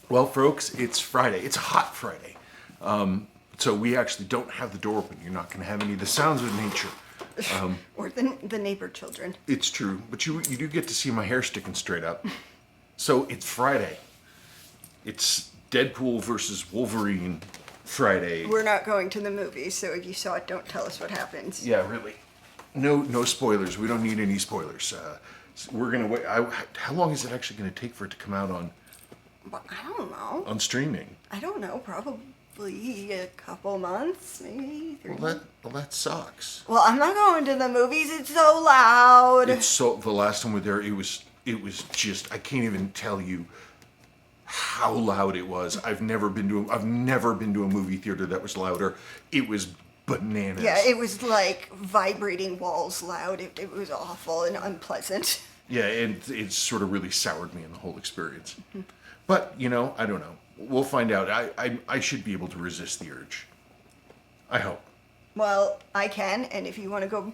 Well, folks, it's Friday. It's a hot Friday. So we actually don't have the door open. You're not going to have any of the sounds of nature. Or the neighbor children. It's true, but you do get to see my hair sticking straight up. So it's Friday. It's Deadpool versus Wolverine Friday. We're not going to the movies, so if you saw it, don't tell us what happens. Yeah, really. No spoilers. We don't need any spoilers. We're gonna wait. How long is it actually going to take for it to come out on? I don't know. On streaming? I don't know. Probably a couple months, maybe 3 months. Well, that sucks. Well, I'm not going to the movies. It's so loud. It's so. The last time we were there, it was just. I can't even tell you how loud it was. I've never been to a movie theater that was louder. It was bananas. Yeah, it was like vibrating walls loud. It was awful and unpleasant. Yeah, and it sort of really soured me in the whole experience. But, I don't know. We'll find out. I should be able to resist the urge. I hope. Well, I can, and if you want to go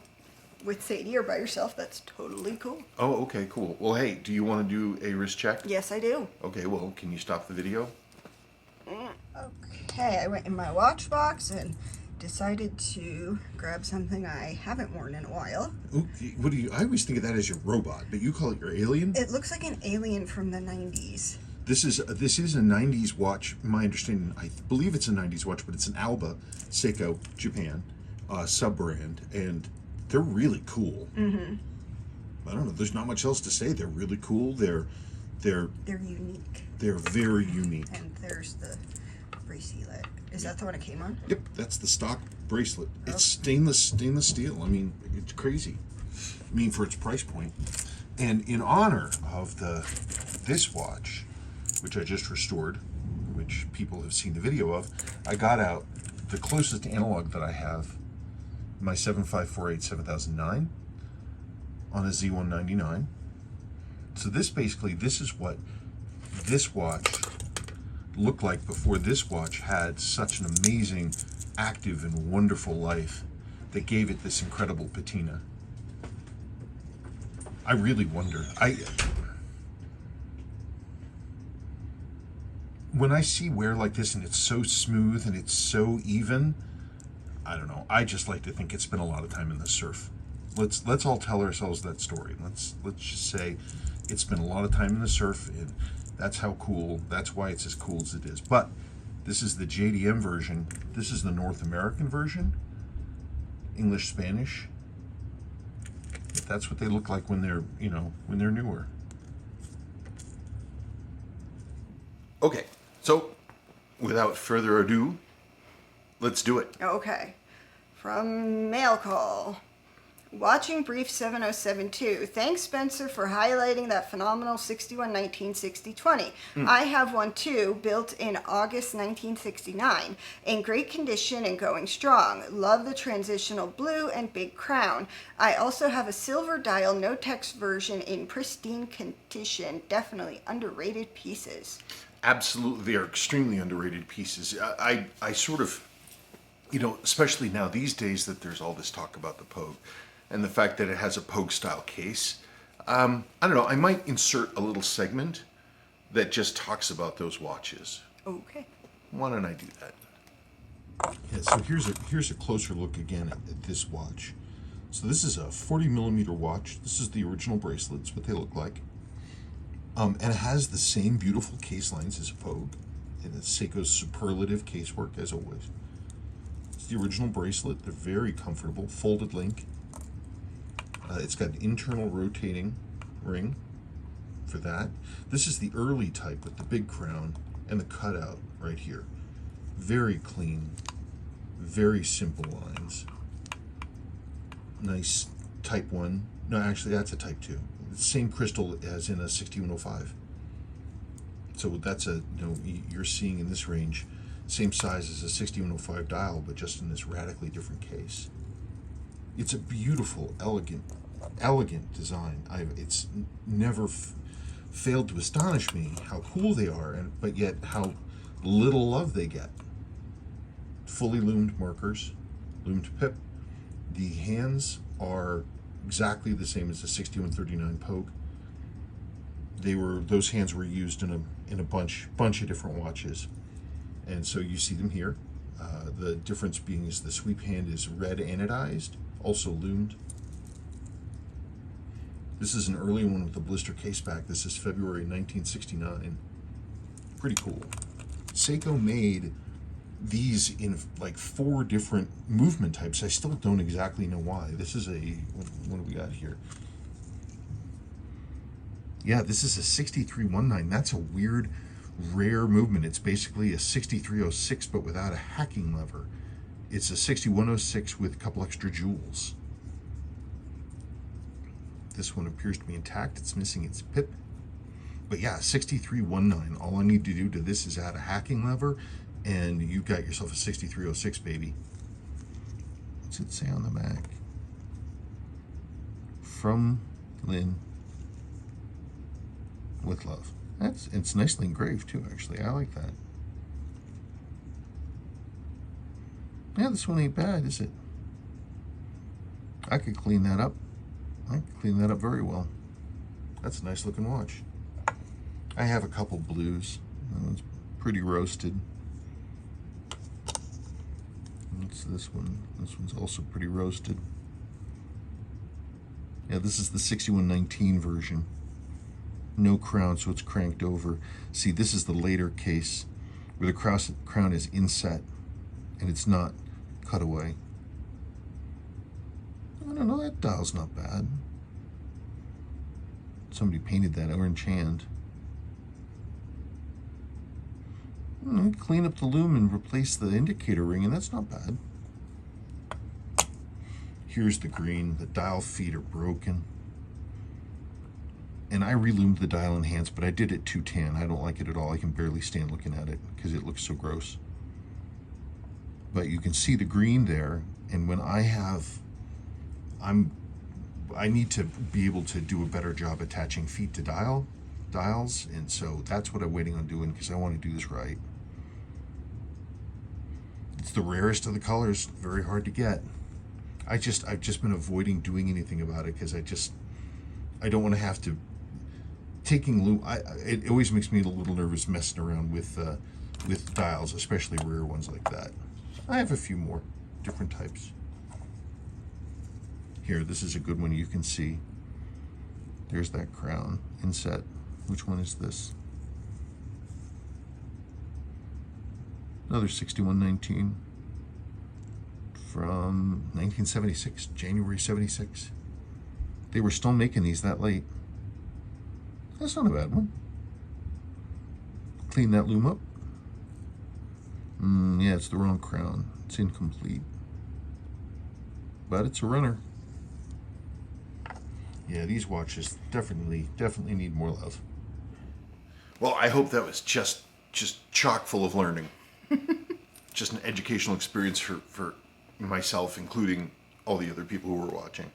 with Sadie or by yourself, that's totally cool. Oh, okay, cool. Well, hey, do you want to do a wrist check? Yes, I do. Okay, well, can you stop the video? Okay, I went in my watch box and decided to grab something I haven't worn in a while. Ooh, what do you? I always think of that as your robot, but you call it your alien? It looks like an alien from the 90s. This is a 90s watch. My understanding, I believe it's a 90s watch, but it's an Alba Seiko Japan sub-brand, and they're really cool. Mm-hmm. I don't know. There's not much else to say. They're really cool. They're unique. They're very unique. And there's the bracelet. Is that the one it came on? Yep, that's the stock bracelet. It's stainless steel. I mean, it's crazy. I mean, for its price point. And in honor of this watch, which I just restored, which people have seen the video of, I got out the closest analog that I have, my 7548-7009 on a Z199. So this is what this watch looked like before this watch had such an amazing, active, and wonderful life that gave it this incredible patina. I really wonder. When I see wear like this and it's so smooth and it's so even, I don't know. I just like to think it spent a lot of time in the surf. Let's all tell ourselves that story. Let's just say it spent a lot of time in the surf, and that's how cool. That's why it's as cool as it is. But this is the JDM version. This is the North American version. English, Spanish. That's what they look like when they're newer. Okay. So, without further ado, let's do it. Okay. From Mail Call. Watching Brief 7072. Thanks, Spencer, for highlighting that phenomenal 6119-6020. I have one too, built in August 1969. In great condition and going strong. Love the transitional blue and big crown. I also have a silver dial no text version in pristine condition. Definitely underrated pieces. Absolutely, they are extremely underrated pieces. I sort of, especially now these days that there's all this talk about the Pogue and the fact that it has a Pogue style case. I don't know, I might insert a little segment that just talks about those watches. Okay. Why don't I do that? Yeah, so here's a closer look again at this watch. So this is a 40 millimeter watch. This is the original bracelets, what they look like. And it has the same beautiful case lines as a Pogue, and it's Seiko's superlative casework as always. It's the original bracelet. They're very comfortable, folded link. It's got an internal rotating ring for that. This is the early type with the big crown and the cutout right here. Very clean, very simple lines. Nice type 1. No, actually that's a type 2. Same crystal as in a 6105. So that's you're seeing in this range, same size as a 6105 dial, but just in this radically different case. It's a beautiful, elegant design. It's never failed to astonish me how cool they are, but yet how little love they get. Fully loomed markers, loomed pip. The hands are exactly the same as the 6139 Pogue. Those hands were used in in a bunch of different watches. And so you see them here. The difference being is the sweep hand is red anodized, also loomed. This is an early one with the blister caseback. This is February 1969. Pretty cool. Seiko made these in like 4 different movement types. I still don't exactly know why. This is a, what do we got here? Yeah, this is a 6319. That's a weird, rare movement. It's basically a 6306, but without a hacking lever. It's a 6106 with a couple extra jewels. This one appears to be intact. It's missing its pip. But yeah, 6319. All I need to do to this is add a hacking lever, and you've got yourself a 6306, baby. What's it say on the back? From Lynn. With love. It's nicely engraved too, actually. I like that. Yeah, this one ain't bad, is it? I could clean that up. I could clean that up very well. That's a nice looking watch. I have a couple blues. That one's pretty roasted. What's this one? This one's also pretty roasted. Yeah, this is the 6119 version. No crown, so it's cranked over. See, this is the later case where the crown is inset and it's not cut away. I don't know, that dial's not bad. Somebody painted that orange hand. Clean up the lume and replace the indicator ring, and that's not bad. Here's the green. The dial feet are broken. And I reloomed the dial and hands, but I did it 210. I don't like it at all. I can barely stand looking at it because it looks so gross. But you can see the green there, and when I need to be able to do a better job attaching feet to dials, and so that's what I'm waiting on doing because I want to do this right. It's the rarest of the colors, very hard to get. I've just been avoiding doing anything about it because I don't want to have to it always makes me a little nervous messing around with dials, especially rare ones like that. I have a few more different types. Here, this is a good one. You can see there's that crown inset. Which one is this? Another 6119 from 1976, January 76. They were still making these that late. That's not a bad one. Clean that loom up. Yeah, it's the wrong crown. It's incomplete. But it's a runner. Yeah, these watches definitely need more love. Well, I hope that was just chock full of learning. Just an educational experience for myself, including all the other people who were watching.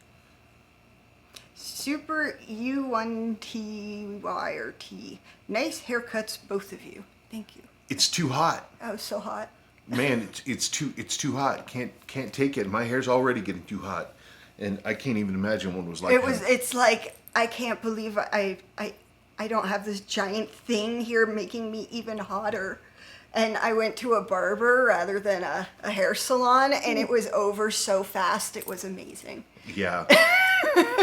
Super U1TY or T. Nice haircuts, both of you. Thank you. It's too hot. Oh, so hot. Man, it's too hot. Can't take it. My hair's already getting too hot, and I can't even imagine what it was like. It's like I can't believe I don't have this giant thing here making me even hotter. And I went to a barber rather than a hair salon, and it was over so fast. It was amazing. Yeah.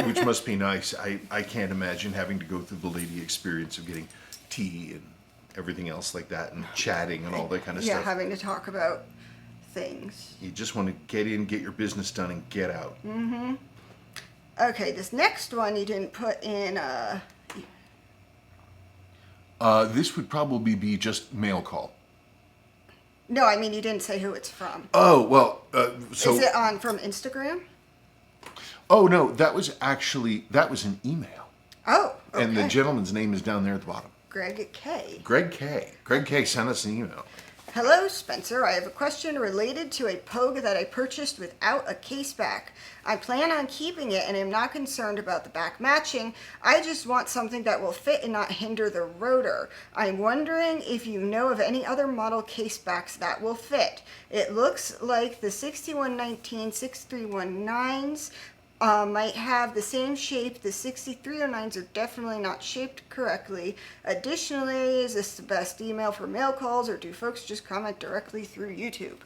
Which must be nice. I can't imagine having to go through the lady experience of getting tea and everything else like that, and chatting and all that kind of stuff. Yeah, having to talk about things. You just want to get in, get your business done, and get out. Mm-hmm. Okay, this next one you didn't put in. This would probably be just mail call. No, I mean you didn't say who it's from. Oh, well, so... Is it from Instagram? Oh, no, that was an email. Oh, okay. And the gentleman's name is down there at the bottom. Greg K. Greg K sent us an email. Hello, Spencer. I have a question related to a Pogue that I purchased without a case back. I plan on keeping it and am not concerned about the back matching. I just want something that will fit and not hinder the rotor. I'm wondering if you know of any other model case backs that will fit. It looks like the 6119, 6319s, might have the same shape. The 6309s are definitely not shaped correctly. Additionally, is this the best email for mail calls, or do folks just comment directly through YouTube?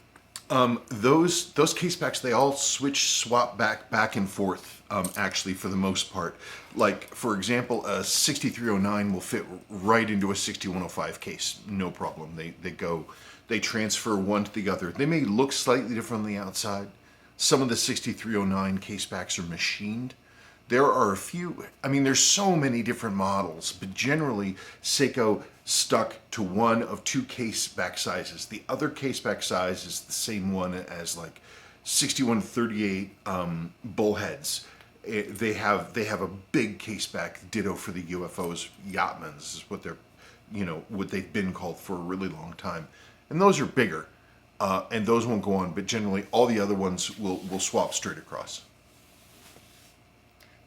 Those casebacks, they all swap back and forth, actually, for the most part. Like, for example, a 6309 will fit right into a 6105 case, no problem. They transfer one to the other. They may look slightly different on the outside. Some of the 6309 casebacks are machined. There are a few, I mean, there's so many different models, but generally Seiko stuck to one of two caseback sizes. The other caseback size is the same one as like 6138 bullheads. They have a big caseback, ditto for the UFOs. Yachtmans is what what they've been called for a really long time, and those are bigger, and those won't go on. But generally, all the other ones will swap straight across.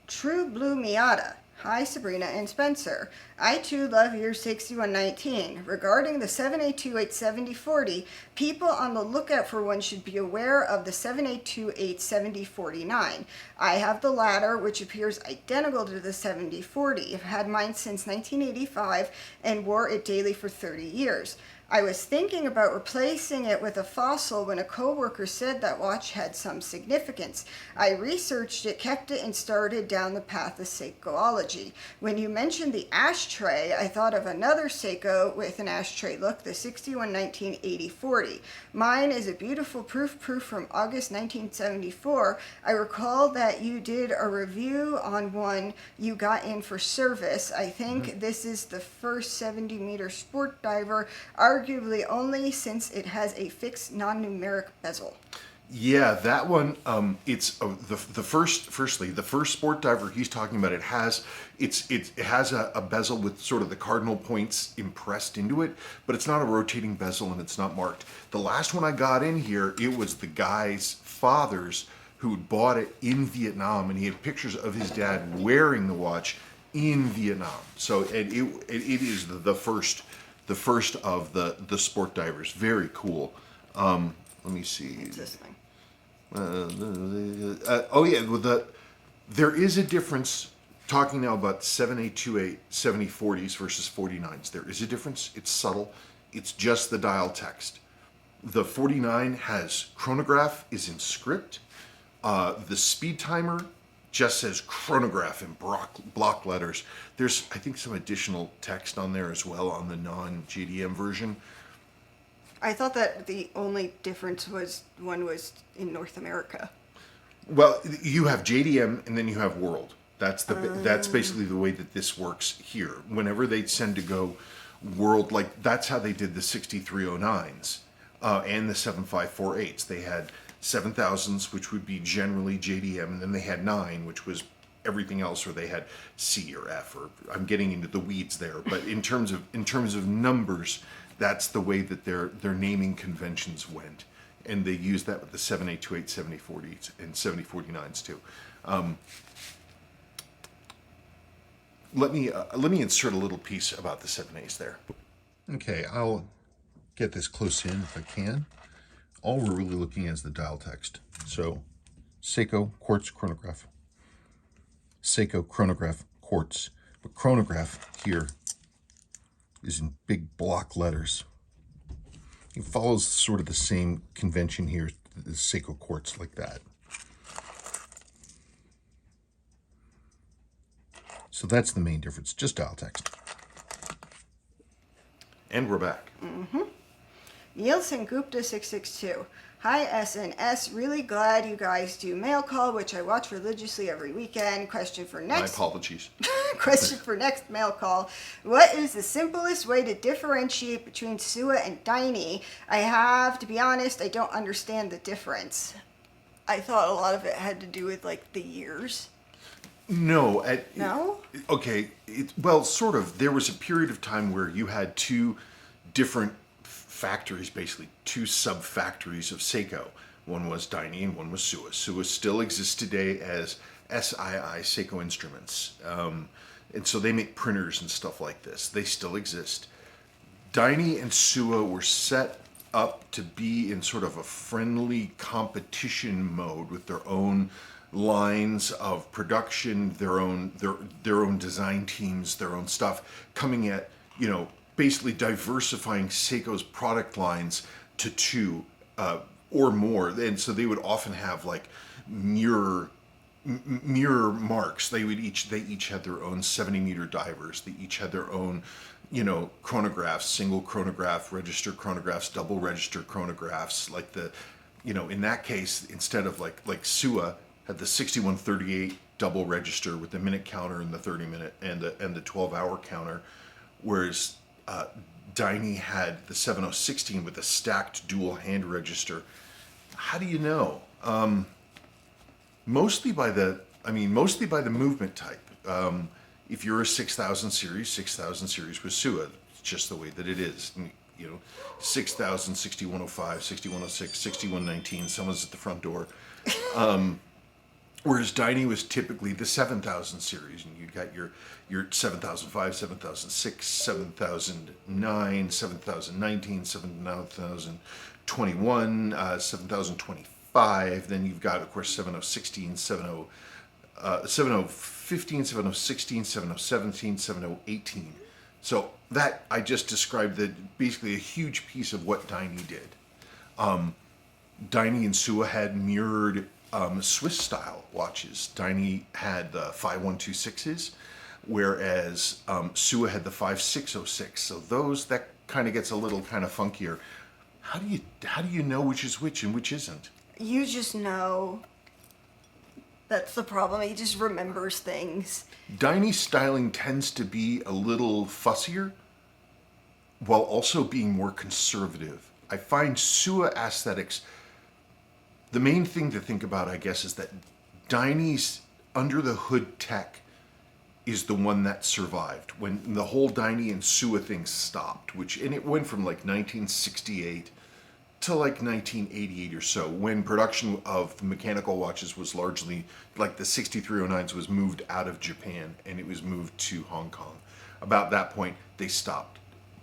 True Blue Miata. Hi Sabrina and Spencer. I too love your 6119. Regarding the 7828-7040, people on the lookout for one should be aware of the 7828-7049. I have the latter, which appears identical to the 7040. I've had mine since 1985 and wore it daily for 30 years. I was thinking about replacing it with a fossil when a coworker said that watch had some significance. I researched it, kept it, and started down the path of Seikoology. When you mentioned the ashtray, I thought of another Seiko with an ashtray look, the 6119-8040. Mine is a beautiful proof from August 1974. I recall that you did a review on one you got in for service. I think this is the first 70-meter sport diver, arguably only since it has a fixed non-numeric bezel. Yeah, that one. It's the first. Firstly, the first sport diver he's talking about. It has a bezel with sort of the cardinal points impressed into it, but it's not a rotating bezel and it's not marked. The last one I got in here, it was the guy's father's who bought it in Vietnam, and he had pictures of his dad wearing the watch in Vietnam. So it is the first of the sport divers. Very cool. Let me see. What's this thing? There is a difference. Talking now about 7828 7040s versus 49s. There is a difference. It's subtle. It's just the dial text. The 49 has chronograph is in script. The speed timer just says chronograph in block letters. There's, I think, some additional text on there as well on the non-JDM version. I thought that the only difference was one was in North America. Well, you have JDM and then you have World. That's basically the way that this works here. Whenever they send to go World, like that's how they did the 6309s and the 7548s. They had 7000s, which would be generally JDM, and then they had 9, which was everything else, or they had C or F, or I'm getting into the weeds there. But in terms of numbers, that's the way that their naming conventions went, and they used that with the 7828, 7040s, and 7049s too. Let me insert a little piece about the 7As there. Okay, I'll get this close in if I can. All we're really looking at is the dial text. So, Seiko quartz chronograph. Seiko chronograph quartz. But chronograph here is in big block letters. It follows sort of the same convention here as Seiko quartz, like that. So that's the main difference, just dial text. And we're back. Nielsen Gupta 662. Hi SNS, really glad you guys do mail call, which I watch religiously every weekend. Question for next. My apologies. Question for next mail call. What is the simplest way to differentiate between Suwa and Daini? I have to be honest, I don't understand the difference. I thought a lot of it had to do with like the years. No. No? Okay. Well, sort of. There was a period of time where you had two different factories, basically two sub-factories of Seiko. One was Daini and one was Suwa. Suwa still exists today as SII, Seiko Instruments. And so they make printers and stuff like this. They still exist. Daini and Suwa were set up to be in sort of a friendly competition mode with their own lines of production, their own design teams, their own stuff, coming at, basically diversifying Seiko's product lines to two or more. And so they would often have like mirror marks. They each had their own 70-meter divers. They each had their own, chronographs, single chronograph, register chronographs, double register chronographs. Like in that case, instead of like Suwa had the 6138 double register with the minute counter and the 30-minute and the 12-hour counter, whereas Daini had the 7016 with a stacked dual hand register. How do you know? Mostly by the movement type. If you're a 6000 series was Suwa. It's just the way that it is. 6000, 6105, 6106, 6119. Someone's at the front door. Whereas Daini was typically the 7000 series, and you got your 7005, 7006, 7009, 7019, 7021, 7025. Then you've got, of course, 7016, 7015, 7016, 7017, 7018. So that I just described basically a huge piece of what Daini did. Daini and Suwa had mirrored Swiss style watches. Daini had the 5126s, whereas Suwa had the 5606. So that kind of gets a little kind of funkier. How do you know which is which and which isn't? You just know. That's the problem. He just remembers things. Daini styling tends to be a little fussier while also being more conservative. I find Suwa aesthetics, the main thing to think about, I guess, is that Daini's under the hood tech is the one that survived when the whole Daini and Suwa thing stopped, and it went from like 1968 to like 1988 or so, when production of the mechanical watches was largely, like the 6309s was moved out of Japan and it was moved to Hong Kong. About that point, they stopped.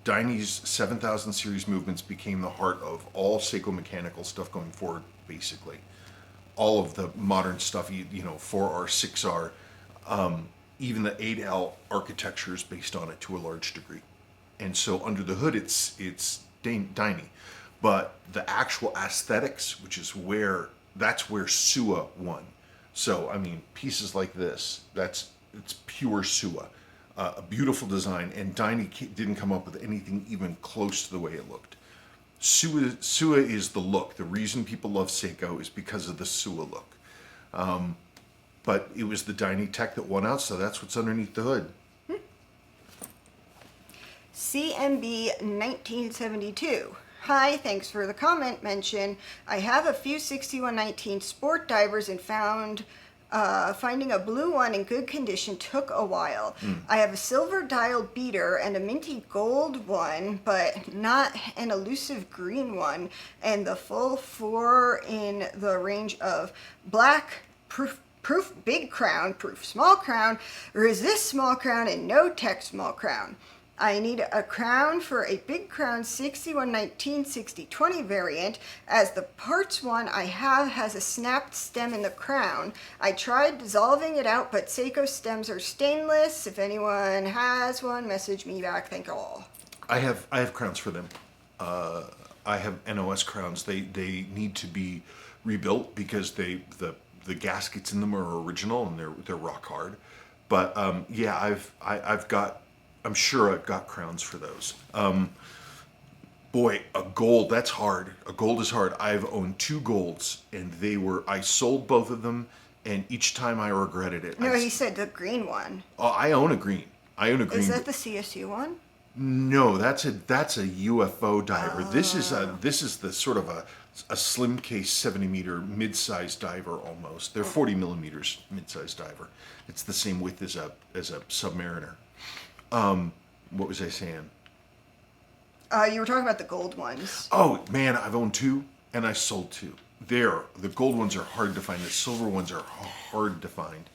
Daini's 7000 series movements became the heart of all Seiko mechanical stuff going forward, basically. All of the modern stuff, 4R, 6R, even the 8L architecture is based on it to a large degree. And so under the hood, it's Daini. But the actual aesthetics, that's where Suwa won. So, pieces like this, it's pure Suwa. A beautiful design, and Daini didn't come up with anything even close to the way it looked. Suwa is the look. The reason people love Seiko is because of the Suwa look. But it was the Daini tech that won out, so that's what's underneath the hood. CMB 1972. Hi, thanks for the comment mention. I have a few 6119 sport divers and finding a blue one in good condition took a while. I have a silver dial beater and a minty gold one, but not an elusive green one, and the full 4 in the range of black, proof big crown, proof small crown, resist small crown, and no tech small crown. I need a crown for a big crown 6119 6020 variant, as the parts one I have has a snapped stem in the crown. I tried dissolving it out, but Seiko stems are stainless. If anyone has one, message me back. Thank you all. I have crowns for them. I have NOS crowns. They need to be rebuilt because the gaskets in them are original and they're rock hard. But yeah, I'm sure I've got crowns for those. Boy, a gold, that's hard. A gold is hard. I've owned 2 golds, and I sold both of them, and each time I regretted it. No, he said the green one. Oh, I own a green. Is that the CSU one? No, that's a UFO diver. This is the sort of a slim case 70-meter mid-sized diver almost. They're 40 millimeters mid-sized diver. It's the same width as a Submariner. What was I saying? You were talking about the gold ones. Oh man, I've owned 2 and I sold 2. The gold ones are hard to find. The silver ones are hard to find.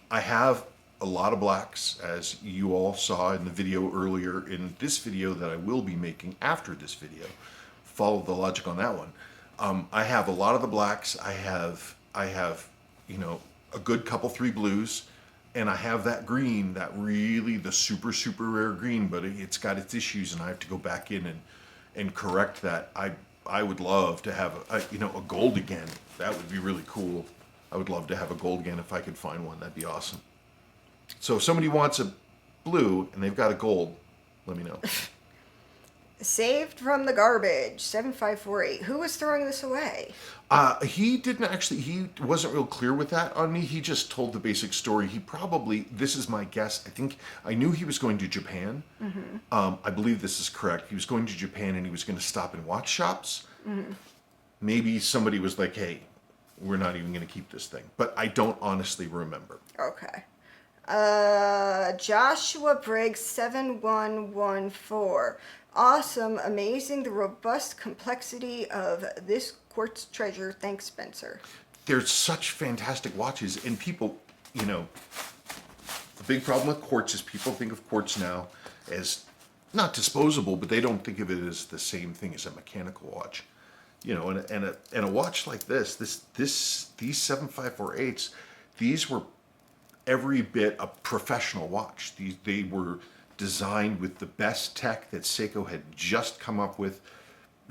I have a lot of blacks, as you all saw in the video earlier. In this video that I will be making after this video, follow the logic on that one. I have a lot of the blacks. I have a good couple 3 blues, and I have that green, that really the super rare green, but it's got its issues, and I have to go back in and correct that. I would love to have a gold again. That would be really cool. I would love to have a gold again if I could find one. That'd be awesome. So if somebody wants a blue and they've got a gold, let me know. Saved from the garbage, 7548. Who was throwing this away? He didn't actually, he wasn't real clear with that on me. He just told the basic story. He probably, this is my guess, I knew he was going to Japan. I believe this is correct. He was going to Japan and he was going to stop in watch shops. Maybe somebody was like, hey, we're not even going to keep this thing. But I don't honestly remember. Okay. Joshua Briggs 7114. Awesome, amazing, the robust complexity of this quartz treasure. Thanks, Spencer. There's such fantastic watches, and people, the big problem with quartz is people think of quartz now as not disposable, but they don't think of it as the same thing as a mechanical watch. And a watch like these 7548s, these were every bit a professional watch. They were designed with the best tech that Seiko had just come up with,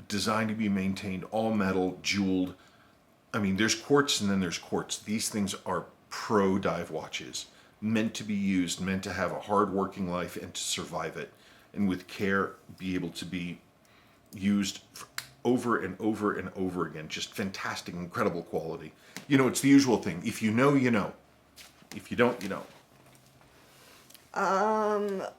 designed to be maintained, all metal, jeweled. I mean, there's quartz and then there's quartz. These things are pro dive watches, meant to be used, meant to have a hard working life and to survive it, and with care be able to be used over and over and over again. Just fantastic, incredible quality. It's the usual thing. If you know, you know. If you don't, you don't.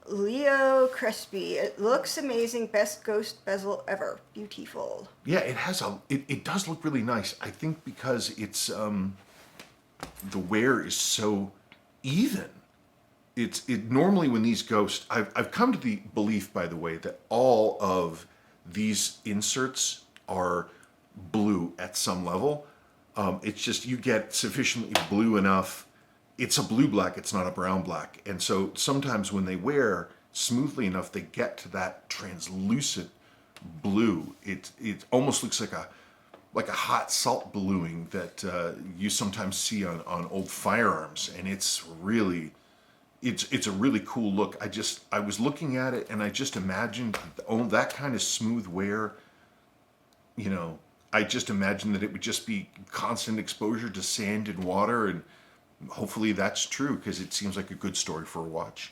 Leo Crespi. It looks amazing. Best ghost bezel ever. Beautiful. Yeah, it has it does look really nice. I think because it's the wear is so even. It normally when these ghosts, I've come to the belief, by the way, that all of these inserts are blue at some level. It's just you get sufficiently blue enough. It's a blue black, it's not a brown black. And so sometimes when they wear smoothly enough, they get to that translucent blue. It almost looks like a hot salt bluing that you sometimes see on old firearms. And it's really, it's a really cool look. I was looking at it and I just imagined that kind of smooth wear. I just imagined that it would just be constant exposure to sand and water, and hopefully that's true because it seems like a good story for a watch.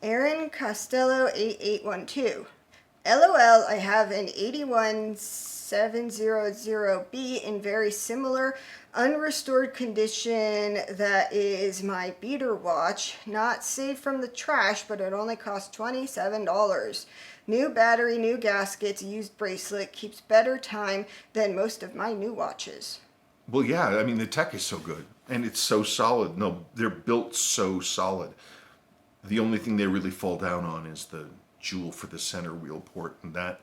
Aaron Costello 8812. LOL, I have an 81700B in very similar unrestored condition that is my beater watch. Not saved from the trash, but it only cost $27. New battery, new gaskets, used bracelet, keeps better time than most of my new watches. Well, yeah, I mean, the tech is so good, and it's so solid. No, they're built so solid. The only thing they really fall down on is the jewel for the center wheel port, and that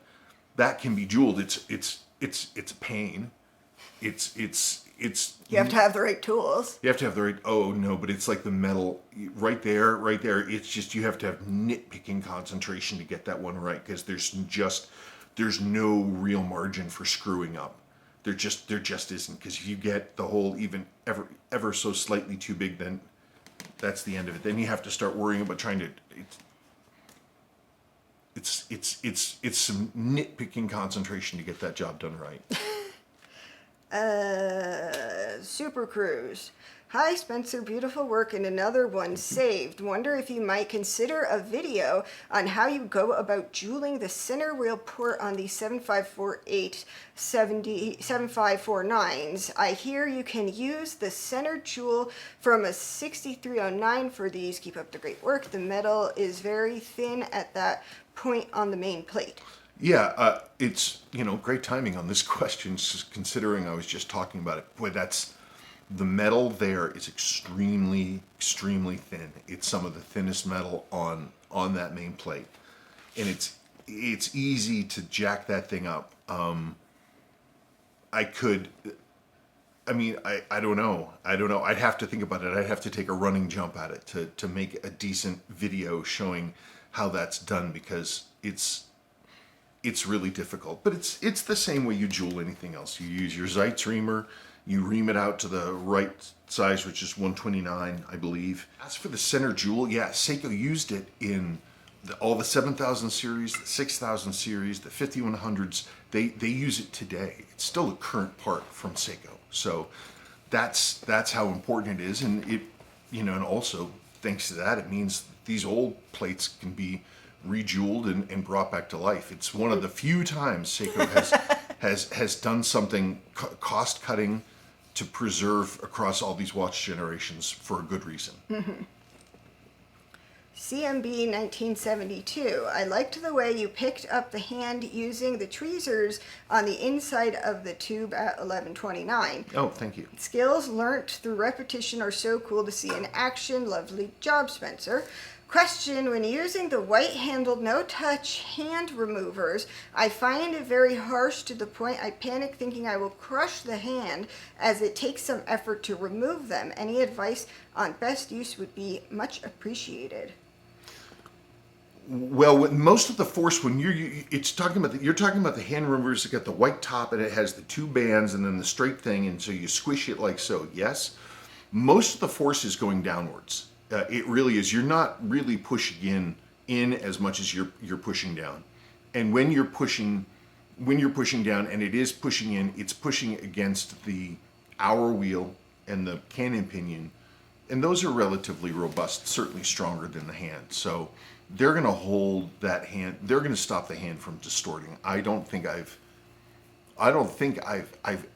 can be jeweled. It's a pain. It's You have to have the right tools. You have to have the right, oh no, but it's like the metal right there. It's just, you have to have nitpicking concentration to get that one right, because there's no real margin for screwing up. There just isn't, because if you get the hole even ever so slightly too big, then that's the end of it. Then you have to start worrying about trying to, it's some nitpicking concentration to get that job done right. Super Cruise. Hi Spencer, beautiful work, and another one saved. Wonder if you might consider a video on how you go about jeweling the center wheel port on the 7548 7549s. I hear you can use the center jewel from a 6309 for these. Keep up the great work. The metal is very thin at that point on the main plate. Yeah, it's, great timing on this question, considering I was just talking about it. Boy, the metal there is extremely, extremely thin. It's some of the thinnest metal on that main plate. And it's easy to jack that thing up. I don't know. I'd have to think about it. I'd have to take a running jump at it to make a decent video showing how that's done, because it's really difficult. But it's the same way you jewel anything else. You use your Zeitz reamer, You ream it out to the right size, which is 129, I believe. As for the center jewel, yeah, Seiko used it in all the 7000 series, the 6000 series, the 5100s. They use it today. It's still a current part from Seiko. So that's how important it is. And it, and also thanks to that, it means these old plates can be rejeweled and brought back to life. It's one of the few times Seiko has done something cost cutting to preserve across all these watch generations for a good reason. CMB 1972. I liked the way you picked up the hand using the tweezers on the inside of the tube at 1129. Oh, thank you. Skills learnt through repetition are so cool to see in action. Lovely job, Spencer. Question, when using the white-handled no-touch hand removers, I find it very harsh to the point I panic thinking I will crush the hand as it takes some effort to remove them. Any advice on best use would be much appreciated. Well, most of the force when you're talking about the hand removers that got the white top and it has the two bands and then the straight thing, and so you squish it like so. Yes, most of the force is going downwards. It really is. You're not really pushing in as much as you're pushing down. And when you're pushing down and it is pushing in, it's pushing against the hour wheel and the cannon pinion, and those are relatively robust, certainly stronger than the hand. So they're going to hold that hand. They're going to stop the hand from distorting. I don't think I've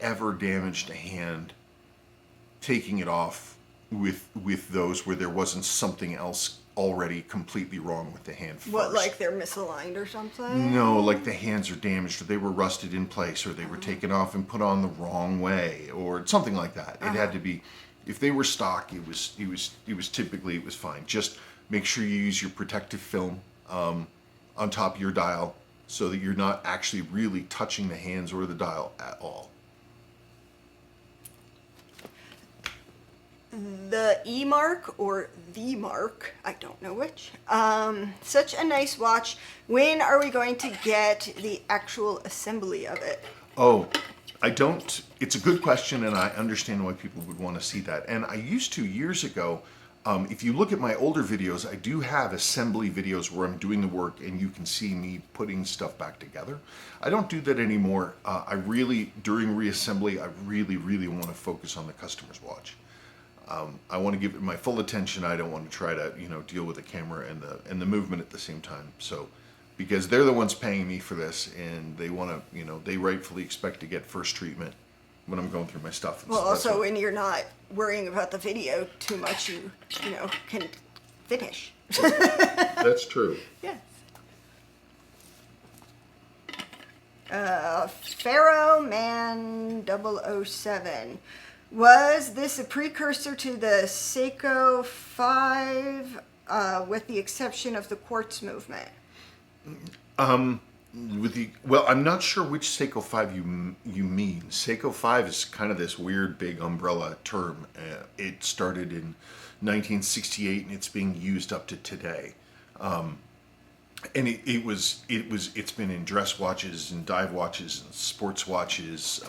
ever damaged a hand taking it off with those where there wasn't something else already completely wrong with the hand first. What, like they're misaligned or something? No, like the hands are damaged or they were rusted in place or they were taken off and put on the wrong way or something like that. It had to be, if they were stock, it was typically, it was fine. Just make sure you use your protective film on top of your dial so that you're not actually really touching the hands or the dial at all. The E mark or the mark, I don't know which. Such a nice watch. When are we going to get the actual assembly of it? Oh, I don't. It's a good question, and I understand why people would want to see that. And I used to years ago. If you look at my older videos, I do have assembly videos where I'm doing the work and you can see me putting stuff back together. I don't do that anymore. During reassembly, I really want to focus on the customer's watch. I want to give it my full attention. I don't want to try to, deal with the camera and the movement at the same time. So, because they're the ones paying me for this and they want to, they rightfully expect to get first treatment when I'm going through my stuff. Well, also when you're not worrying about the video too much, you can finish. That's true. Yes. Pharaoh Man 007. Was this a precursor to the Seiko 5 with the exception of the quartz movement? I'm not sure which Seiko 5 you mean. Seiko 5 is kind of this weird big umbrella term. It started in 1968 and it's being used up to today. And it's been in dress watches and dive watches and sports watches,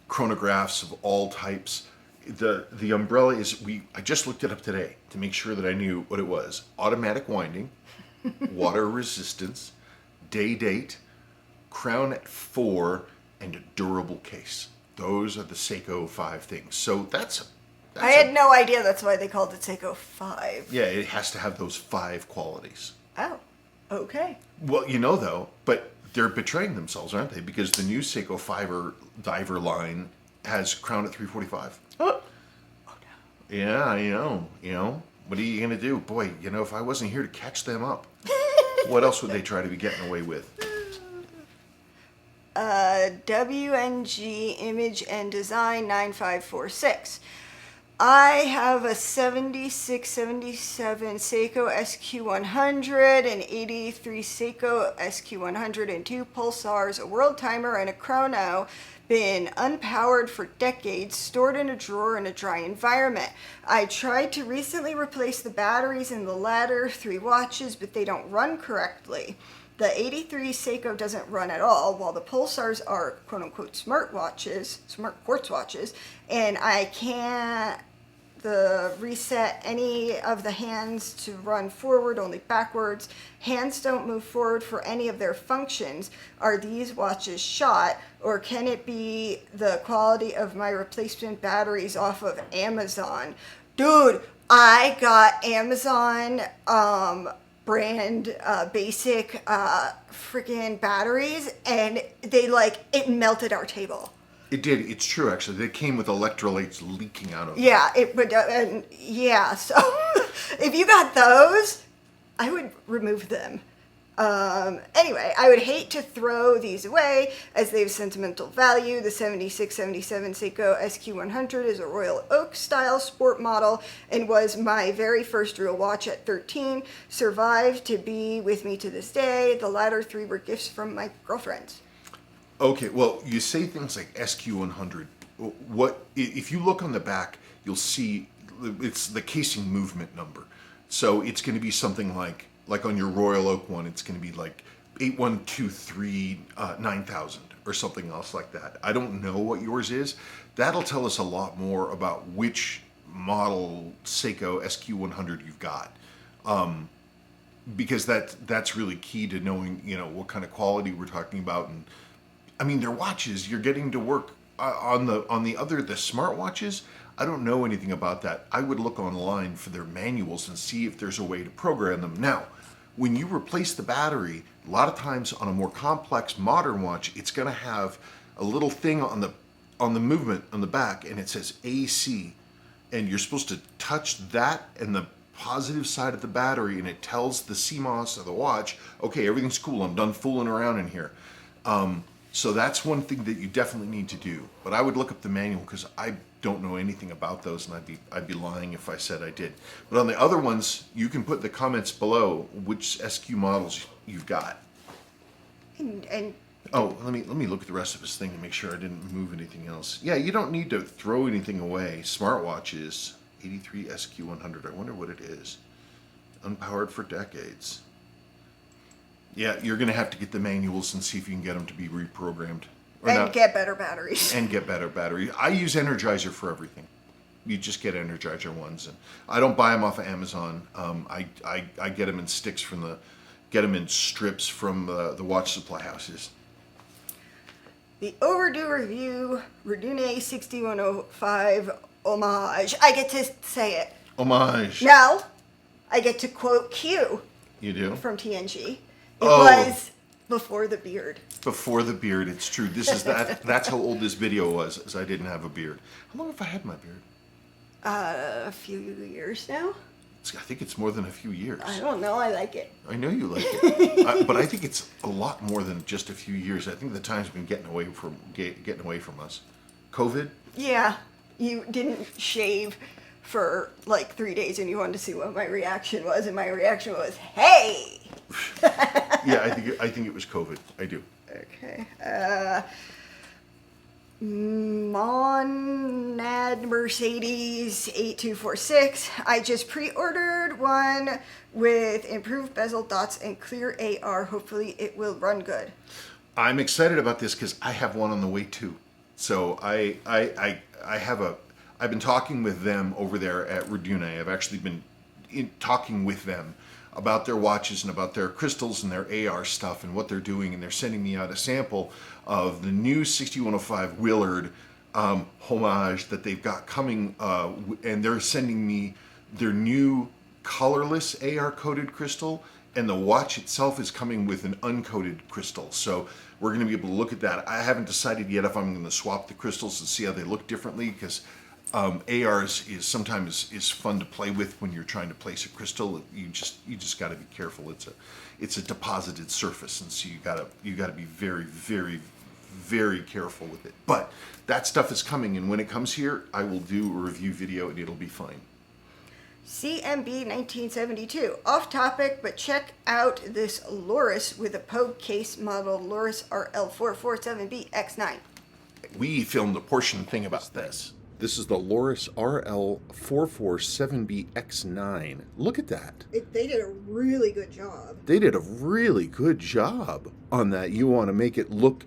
chronographs of all types. The umbrella is, I just looked it up today to make sure that I knew what it was. Automatic winding, water resistance, day date, crown at 4, and a durable case. Those are the Seiko 5 things. So I had no idea that's why they called it Seiko 5. Yeah, it has to have those 5 qualities. Oh, okay. Well, though, but they're betraying themselves, aren't they? Because the new Seiko 5 diver line has crown at 345. Oh no. Yeah, I know. What are you going to do? Boy, if I wasn't here to catch them up, what else would they try to be getting away with? WNG Image and Design 9546. I have a 76, 77 Seiko SQ100, an 83 Seiko SQ100, and 2 Pulsars, a world timer, and a chrono. Been unpowered for decades, stored in a drawer in a dry environment. I tried to recently replace the batteries in the latter 3 watches, but they don't run correctly. The 83 Seiko doesn't run at all, while the Pulsars are quote-unquote smart watches, smart quartz watches, and I can't reset any of the hands to run forward, only backwards. Hands don't move forward for any of their functions. Are these watches shot, or can it be the quality of my replacement batteries off of Amazon? Dude, I got Amazon brand basic freaking batteries, and they it melted our table. It did. It's true, actually. They came with electrolytes leaking out of them. Yeah, so if you got those, I would remove them. Anyway, I would hate to throw these away as they have sentimental value. The 7677 Seiko SQ100 is a Royal Oak style sport model and was my very first real watch at 13. Survived to be with me to this day. The latter three were gifts from my girlfriends. Okay, well, you say things like SQ100. What if you look on the back, you'll see it's the casing movement number. So it's going to be something like on your Royal Oak one, it's going to be like 8123 9000 or something else like that. I don't know what yours is. That'll tell us a lot more about which model Seiko SQ100 you've got. Because that's really key to knowing, what kind of quality we're talking about. And I mean, they're watches. You're getting to work on the smartwatches. I don't know anything about that. I would look online for their manuals and see if there's a way to program them. Now, when you replace the battery, a lot of times on a more complex modern watch, it's going to have a little thing on the movement on the back, and it says AC, and you're supposed to touch that and the positive side of the battery, and it tells the CMOS of the watch, okay, everything's cool. I'm done fooling around in here. So that's one thing that you definitely need to do. But I would look up the manual because I don't know anything about those, and I'd be lying if I said I did. But on the other ones, you can put in the comments below which SQ models you've got. And oh, let me look at the rest of this thing to make sure I didn't move anything else. Yeah, you don't need to throw anything away. Smartwatches, 83 SQ100. I wonder what it is. Unpowered for decades. Yeah, you're going to have to get the manuals and see if you can get them to be reprogrammed. Get better batteries. And get better batteries. I use Energizer for everything. You just get Energizer ones. And I don't buy them off of Amazon. I get them in sticks get them in strips from the watch supply houses. The overdue review, Rdunae 6105 homage. I get to say it. Homage. Now, I get to quote Q. You do? From TNG. It was before the beard. Before the beard, it's true. This is that's how old this video was, as I didn't have a beard. How long have I had my beard? A few years now. I think it's more than a few years. I don't know. I like it. I know you like it, but I think it's a lot more than just a few years. I think the time's been getting away from us. COVID. Yeah, you didn't shave for like 3 days, and you wanted to see what my reaction was, and my reaction was, "Hey." Yeah, I think it was COVID. I do. Okay. Monad Mercedes 8246. I just pre-ordered one with improved bezel dots and clear AR. Hopefully it will run good. I'm excited about this because I have one on the way too. So I've been talking with them over there at Rdunae. I've actually been talking with them about their watches and about their crystals and their AR stuff and what they're doing, and they're sending me out a sample of the new 6105 Willard homage that they've got coming, and they're sending me their new colorless AR coated crystal, and the watch itself is coming with an uncoated crystal. So we're going to be able to look at that. I haven't decided yet if I'm going to swap the crystals and see how they look differently, because ARs is sometimes fun to play with when you're trying to place a crystal. You just got to be careful. It's a deposited surface, and so you got to be very, very, very careful with it. But that stuff is coming, and when it comes here, I will do a review video, and it'll be fine. CMB 1972. Off topic, but check out this Lorus with a Pogue case model Lorus RL447B X9. We filmed a portion thing about this. This is the Lorus RL447BX9. Look at that. They did a really good job. They did a really good job on that. You want to make it look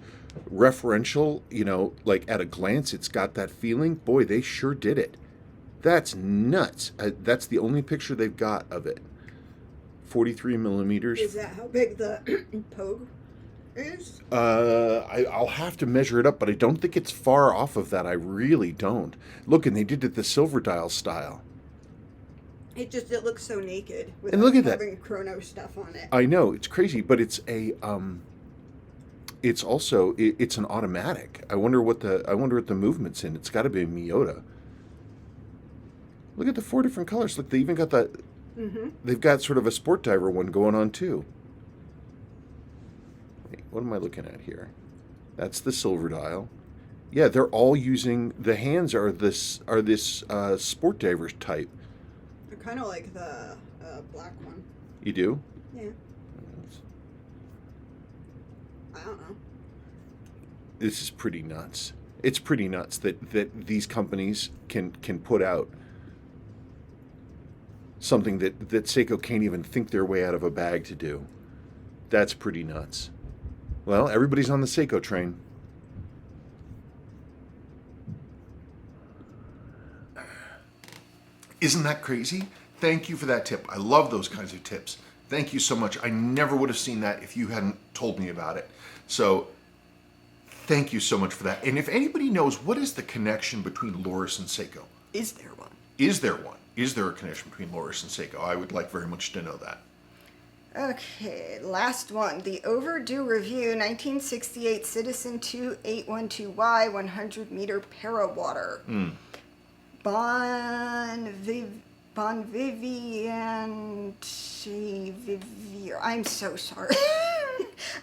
referential, you know, like at a glance it's got that feeling. Boy, they sure did it. That's nuts. That's the only picture they've got of it. 43 millimeters. Is that how big the Pogue is? I'll have to measure it up, but I don't think it's far off of that. I really don't. Look, and they did it the silver dial style. It looks so naked with And look at that. having chrono stuff on it. I know, it's crazy, but it's a it's also it's an automatic. I wonder what the movement's in. It's got to be a Miyota. Look at the 4 different colors. Look, they even got that. They've got sort of a sport diver one going on too. Wait, what am I looking at here? That's the silver dial. Yeah, they're all using the hands are this sport diver type. I kind of like the black one. You do? Yeah. I don't know. This is pretty nuts. It's pretty nuts that these companies can put out something that Seiko can't even think their way out of a bag to do. That's pretty nuts. Well, everybody's on the Seiko train. Isn't that crazy? Thank you for that tip. I love those kinds of tips. Thank you so much. I never would have seen that if you hadn't told me about it. So thank you so much for that. And if anybody knows, what is the connection between Lorus and Seiko? Is there one? Is there one? Is there a connection between Lorus and Seiko? I would like very much to know that. Okay, last one. The overdue review, 1968 Citizen 2812Y 100 meter parawater. Bon Vivien. I'm so sorry.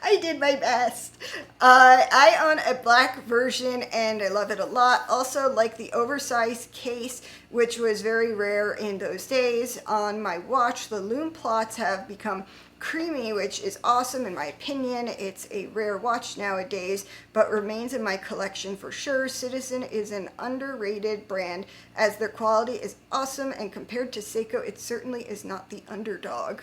I did my best. I own a black version and I love it a lot. Also like the oversized case, which was very rare in those days. On my watch, the lume plots have become creamy, which is awesome in my opinion. It's a rare watch nowadays, but remains in my collection for sure. Citizen is an underrated brand as their quality is awesome, and compared to Seiko, it certainly is not the underdog.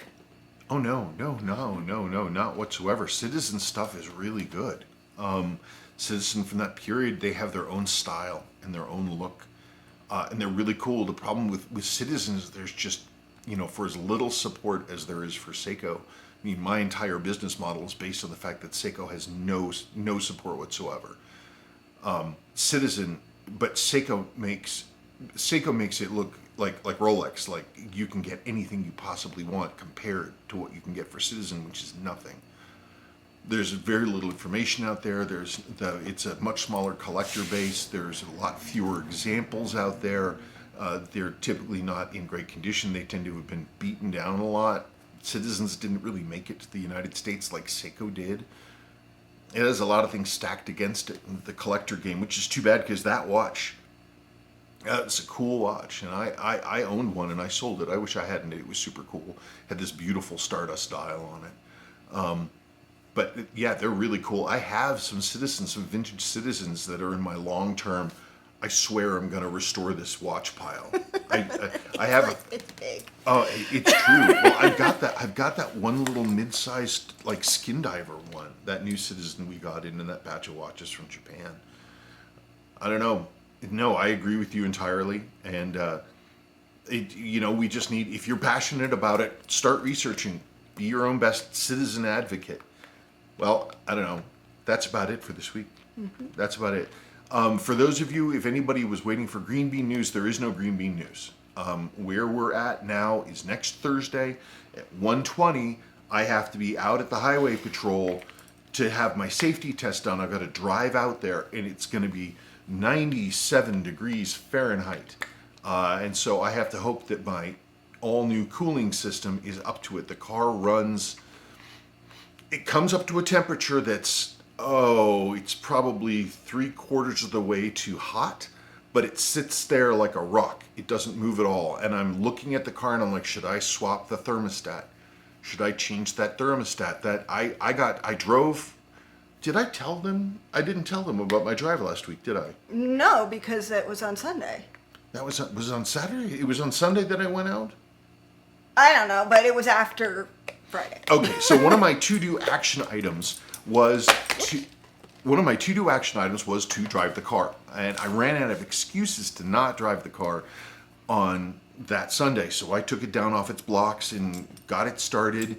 Oh, no, not whatsoever. Citizen stuff is really good. Citizen from that period, they have their own style and their own look, and they're really cool. The problem with Citizens, there's just, you know, for as little support as there is for Seiko. I mean, my entire business model is based on the fact that Seiko has no support whatsoever. Citizen, but Seiko makes it look like Rolex, like you can get anything you possibly want compared to what you can get for Citizen, which is nothing. There's very little information out there. It's a much smaller collector base. There's a lot fewer examples out there. They're typically not in great condition. They tend to have been beaten down a lot. Citizens didn't really make it to the United States like Seiko did. It has a lot of things stacked against it in the collector game, which is too bad because that watch, it's a cool watch. And I owned one and I sold it. I wish I hadn't. It was super cool. Had this beautiful Stardust dial on it. But yeah, they're really cool. I have some vintage Citizens that are in my long-term, I swear I'm going to restore this watch pile. I have it's big. Oh, it's true. Well, I've got that one little mid-sized like skin diver one, that new Citizen we got in that batch of watches from Japan. I don't know. No, I agree with you entirely. And we just need, if you're passionate about it, start researching. Be your own best Citizen advocate. Well, I don't know. That's about it for this week. That's about it. For those of you, if anybody was waiting for Greenbean news, there is no Greenbean news. Where we're at now is next Thursday at 1:20. I have to be out at the highway patrol to have my safety test done. I've got to drive out there, and it's going to be 97 degrees Fahrenheit. And so I have to hope that my all-new cooling system is up to it. The car runs, it comes up to a temperature that's, it's probably 3/4 of the way too hot, but it sits there like a rock. It doesn't move at all. And I'm looking at the car and I'm like, should I swap the thermostat? Should I change that thermostat? That I drove Did I tell them? I didn't tell them about my drive last week, did I? No, because it was on Sunday. That was it on Saturday? It was on Sunday that I went out? I don't know, but it was after Friday. Okay, so one of my to-do action items was to drive the car. And I ran out of excuses to not drive the car on that Sunday. So I took it down off its blocks and got it started.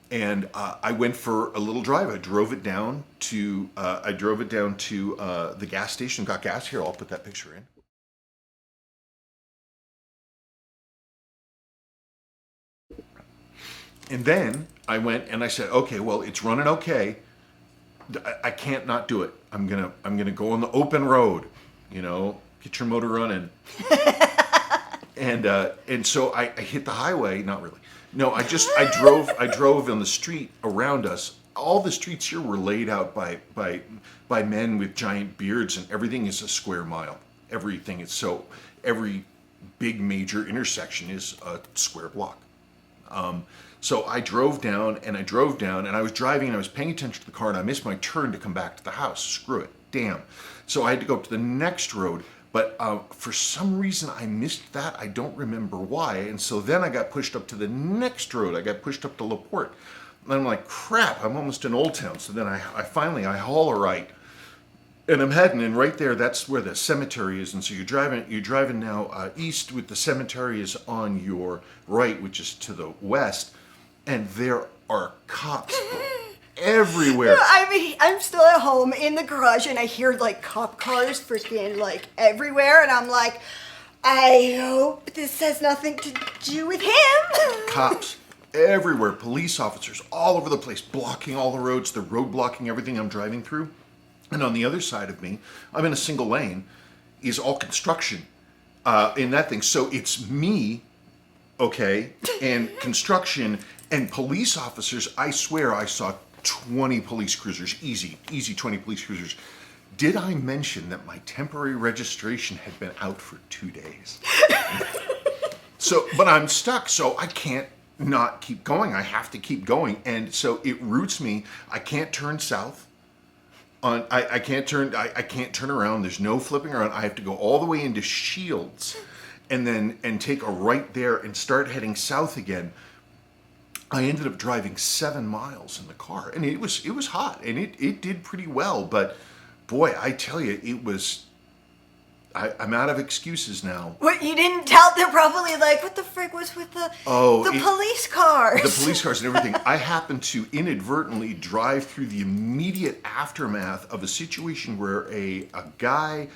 And I went for a little drive. I drove it down to the gas station. Got gas here. I'll put that picture in. And then I went and I said, okay, well, it's running okay. I can't not do it. I'm gonna go on the open road. You know, get your motor running. And so I hit the highway. Not really. No, I drove on the street around us. All the streets here were laid out by men with giant beards, and everything is a square mile. Everything is so. Every big major intersection is a square block. So I drove down, and I was driving, and I was paying attention to the car, and I missed my turn to come back to the house. Screw it, damn. So I had to go up to the next road. But for some reason, I missed that. I don't remember why. And so then I got pushed up to the next road. I got pushed up to LaPorte. And I'm like, crap, I'm almost in Old Town. So then I finally haul a right. And I'm heading, and right there, that's where the cemetery is. And so you're driving now east with the cemetery is on your right, which is to the west. And there are cops everywhere. I mean, I'm still at home in the garage and I hear like cop cars freaking like everywhere, and I'm like, I hope this has nothing to do with him. Cops everywhere, police officers all over the place, blocking all the roads. They're road blocking everything I'm driving through. And on the other side of me, I'm in a single lane, is all construction in that thing. So it's me, okay, and construction and police officers. I swear I saw 20 police cruisers, easy 20 police cruisers. Did I mention that my temporary registration had been out for 2 days? So, but I'm stuck, so I can't not keep going. I have to keep going. And so it roots me. I can't turn south. I can't turn around. There's no flipping around. I have to go all the way into Shields and take a right there and start heading south again. I ended up driving 7 miles in the car, and it was hot, and it did pretty well. But boy, I tell you, it was. I'm out of excuses now. What, you didn't tell? They're probably like, what the frick was with the police cars? The police cars and everything. I happened to inadvertently drive through the immediate aftermath of a situation where a guy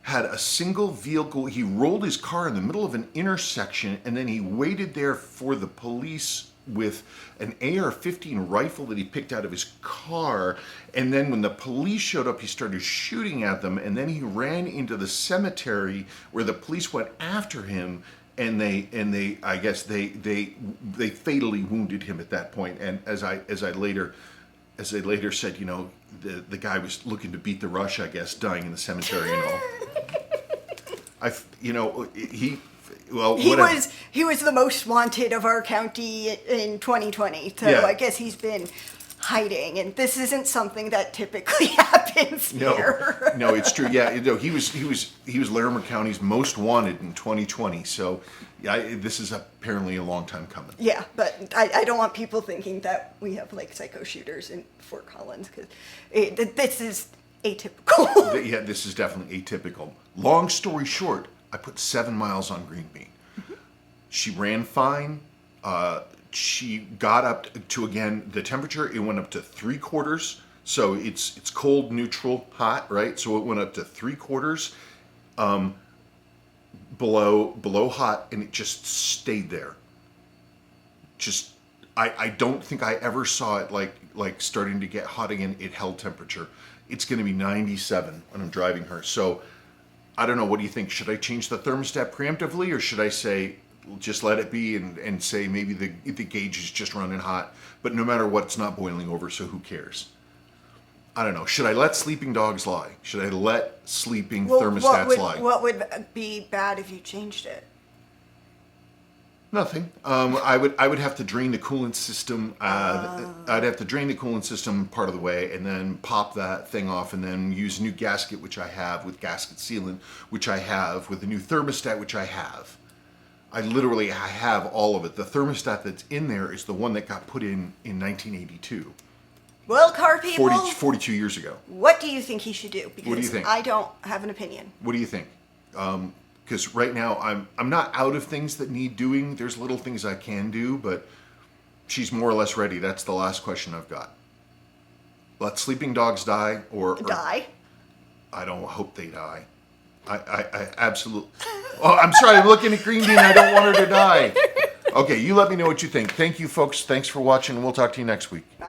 had a single vehicle. He rolled his car in the middle of an intersection, and then he waited there for the police with an AR-15 rifle that he picked out of his car. And then when the police showed up, he started shooting at them, and then he ran into the cemetery where the police went after him, and they I guess they fatally wounded him at that point. And as they later said, you know, the guy was looking to beat the rush, I guess, dying in the cemetery and all. He was the most wanted of our county in 2020, so yeah. I guess he's been hiding, and this isn't something that typically happens here. No, it's true. Yeah, he was Larimer County's most wanted in 2020. So, yeah, this is apparently a long time coming. Yeah, but I don't want people thinking that we have like psycho shooters in Fort Collins, because this is atypical. Yeah, this is definitely atypical. Long story short, I put 7 miles on Greenbean. Mm-hmm. She ran fine. She got up to, again, the temperature, it went up to 3/4. So it's cold, neutral, hot, right? So it went up to 3/4 below hot, and it just stayed there. I don't think I ever saw it like starting to get hot again. It held temperature. It's going to be 97 when I'm driving her. So I don't know. What do you think? Should I change the thermostat preemptively, or should I say just let it be and say maybe the gauge is just running hot, but no matter what, it's not boiling over, so who cares? I don't know. Should I let sleeping dogs lie? Should I let sleeping thermostats lie? What would be bad if you changed it? Nothing. I would have to drain the coolant system. I'd have to drain the coolant system part of the way, and then pop that thing off, and then use a new gasket, which I have, with gasket sealant, which I have, with a new thermostat, which I have. I have all of it. The thermostat that's in there is the one that got put in 1982, Well, car people, 42 years ago. what do you think he should do? Because What do you think? I don't have an opinion. What do you think? Because right now I'm not out of things that need doing. There's little things I can do, but she's more or less ready. That's the last question I've got. Let sleeping dogs die, or Die? I don't hope they die. I absolutely. Oh, I'm sorry. I'm looking at Greenbean. I don't want her to die. Okay, you let me know what you think. Thank you, folks. Thanks for watching, and we'll talk to you next week.